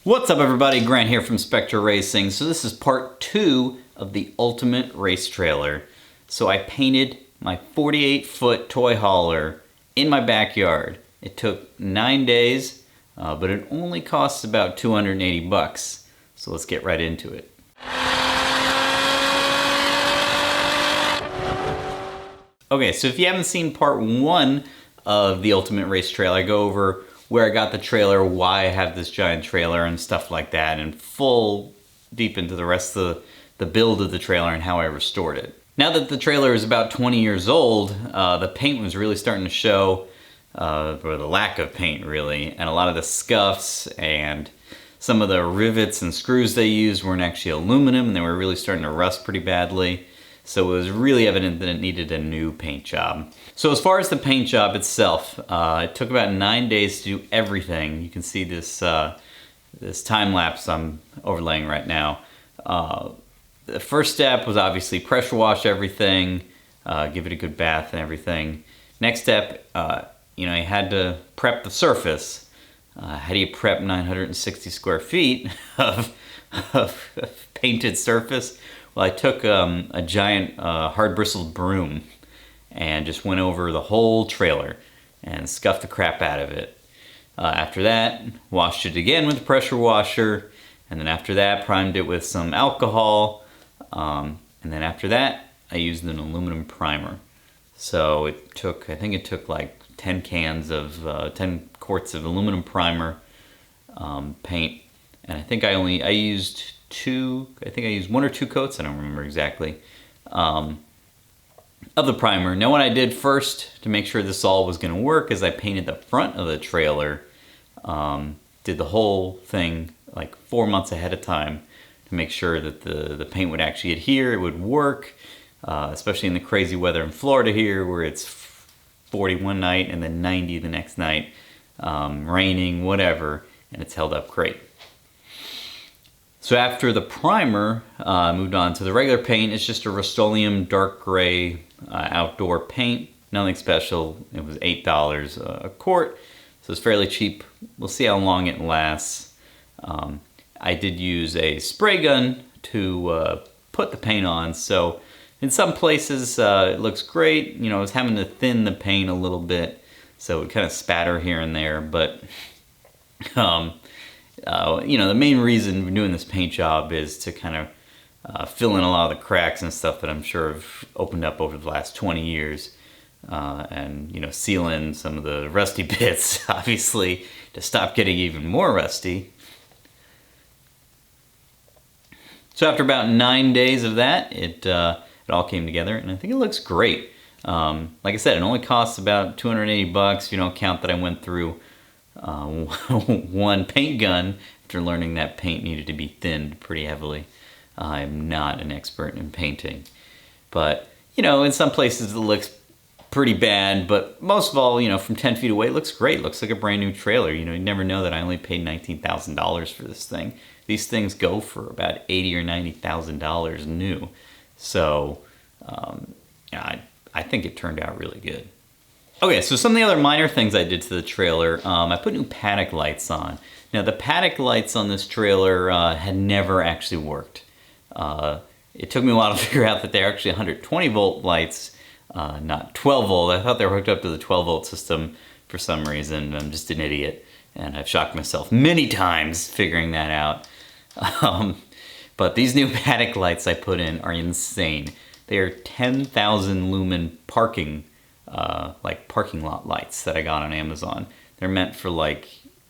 What's up everybody, Grant here from Spectra Racing. So this is part 2 of the Ultimate Race Trailer. So I painted my 48-foot toy hauler in my backyard. It took 9 days, but it only costs about 280 bucks. So let's get right into it. Okay, so if you haven't seen part 1 of the Ultimate Race Trailer, I go over where I got the trailer, why I have this giant trailer and stuff like that, and full deep into the rest of the build of the trailer and how I restored it. Now that the trailer is about 20 years old, the paint was really starting to show, or the lack of paint really, and a lot of the scuffs and some of the rivets and screws they used weren't actually aluminum and they were really starting to rust pretty badly. So it was really evident that it needed a new paint job. So as far as the paint job itself, it took about 9 days to do everything. You can see this this time lapse I'm overlaying right now. The first step was obviously pressure wash everything, give it a good bath and everything. Next step, you had to prep the surface. How do you prep 960 square feet of painted surface? Well, I took a giant hard-bristled broom and just went over the whole trailer and scuffed the crap out of it. After that, washed it again with a pressure washer, and then after that, primed it with some alcohol, and then after that, I used an aluminum primer. So it took, I think it took like 10 quarts of aluminum primer paint, and I think I used one or two coats, I don't remember exactly, of the primer. Now what I did first to make sure this all was going to work is I painted the front of the trailer, did the whole thing like 4 months ahead of time to make sure that the paint would actually adhere, it would work, especially in the crazy weather in Florida here where it's 40 one night and then 90 the next night, raining, whatever, and it's held up great. So after the primer, moved on to the regular paint. It's just a Rust-Oleum dark gray outdoor paint. Nothing special. It was $8 a quart, so it's fairly cheap. We'll see how long it lasts. I did use a spray gun to put the paint on, so in some places it looks great. I was having to thin the paint a little bit, so it would kind of spatter here and there, but the main reason we're doing this paint job is to kind of fill in a lot of the cracks and stuff that I'm sure have opened up over the last 20 years. And seal in some of the rusty bits, obviously, to stop getting even more rusty. So after about 9 days of that, it all came together, and I think it looks great. Like I said, it only costs about 280 bucks. You don't count that I went through one paint gun after learning that paint needed to be thinned pretty heavily. I'm not an expert in painting, but in some places it looks pretty bad, but most of all, from 10 feet away it looks great. It looks like a brand new trailer. You never know that I only paid $19,000 for this thing. These things go for about $80,000 or $90,000 new. So I think it turned out really good. Okay, so some of the other minor things I did to the trailer, I put new paddock lights on. Now the paddock lights on this trailer had never actually worked. It took me a while to figure out that they're actually 120 volt lights, not 12 volt. I thought they were hooked up to the 12 volt system for some reason. I'm just an idiot, and I've shocked myself many times figuring that out. But these new paddock lights I put in are insane. They are 10,000 lumen parking lot lights that I got on Amazon. They're meant for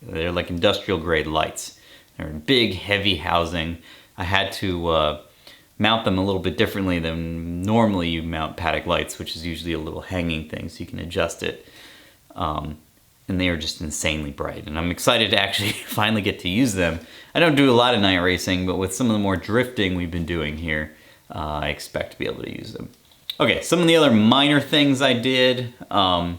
they're like industrial grade lights. They're in big, heavy housing. I had to mount them a little bit differently than normally you mount paddock lights, which is usually a little hanging thing so you can adjust it. And they are just insanely bright, and I'm excited to actually finally get to use them. I don't do a lot of night racing, but with some of the more drifting we've been doing here, I expect to be able to use them. Okay, some of the other minor things I did are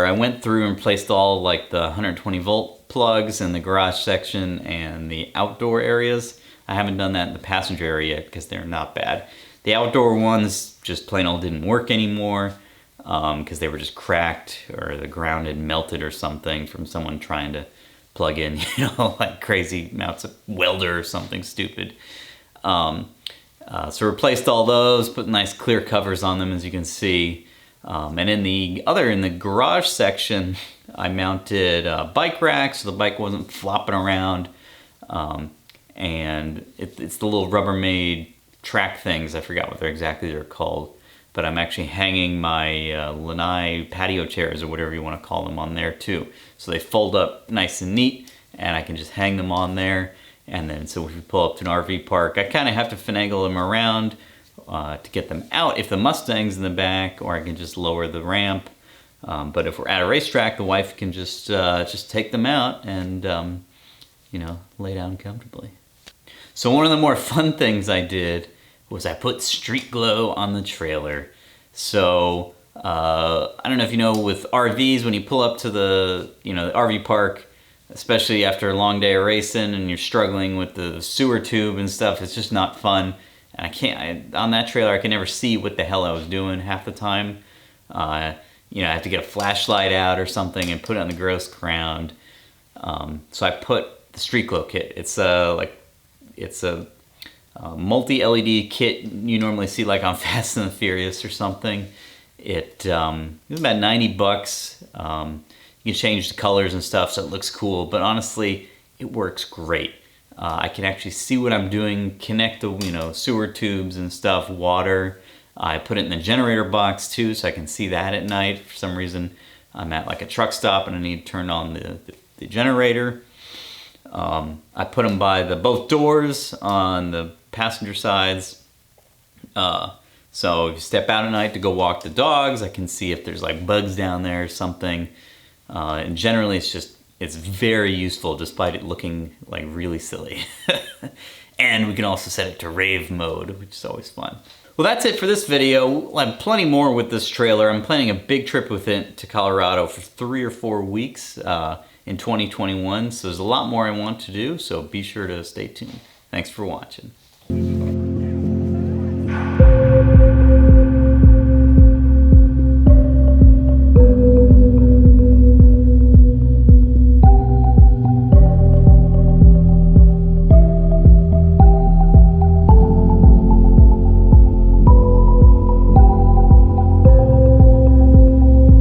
I went through and replaced all the 120 volt plugs in the garage section and the outdoor areas. I haven't done that in the passenger area yet because they're not bad. The outdoor ones just plain old didn't work anymore. because they were just cracked or the ground had melted or something from someone trying to plug in, like crazy amounts of welder or something stupid. So replaced all those, put nice clear covers on them, as you can see. And in the garage section, I mounted a bike rack so the bike wasn't flopping around. And it's the little Rubbermaid track things. I forgot what they're called. But I'm actually hanging my lanai patio chairs or whatever you want to call them on there too. So they fold up nice and neat, and I can just hang them on there. And then so if we pull up to an RV park, I kind of have to finagle them around to get them out if the Mustang's in the back, or I can just lower the ramp. But if we're at a racetrack, the wife can just take them out and lay down comfortably. So one of the more fun things I did was I put street glow on the trailer. So I don't know if you know, with RVs, when you pull up to the the RV park, especially after a long day of racing and you're struggling with the sewer tube and stuff, it's just not fun. And on that trailer, I can never see what the hell I was doing half the time. I have to get a flashlight out or something and put it on the gross ground. So I put the street glow kit. It's a multi-LED kit you normally see like on Fast and the Furious or something. It was about $90. You can change the colors and stuff so it looks cool, but honestly, it works great. I can actually see what I'm doing, connect the sewer tubes and stuff, water. I put it in the generator box too, so I can see that at night. For some reason, I'm at like a truck stop and I need to turn on the generator. I put them by both doors on the passenger sides. So if you step out at night to go walk the dogs, I can see if there's like bugs down there or something. And generally it's very useful despite it looking like really silly. And we can also set it to rave mode, which is always fun. Well, that's it for this video. We'll have plenty more with this trailer. I'm planning a big trip with it to Colorado for 3 or 4 weeks in 2021. So there's a lot more I want to do, so be sure to stay tuned. Thanks for watching.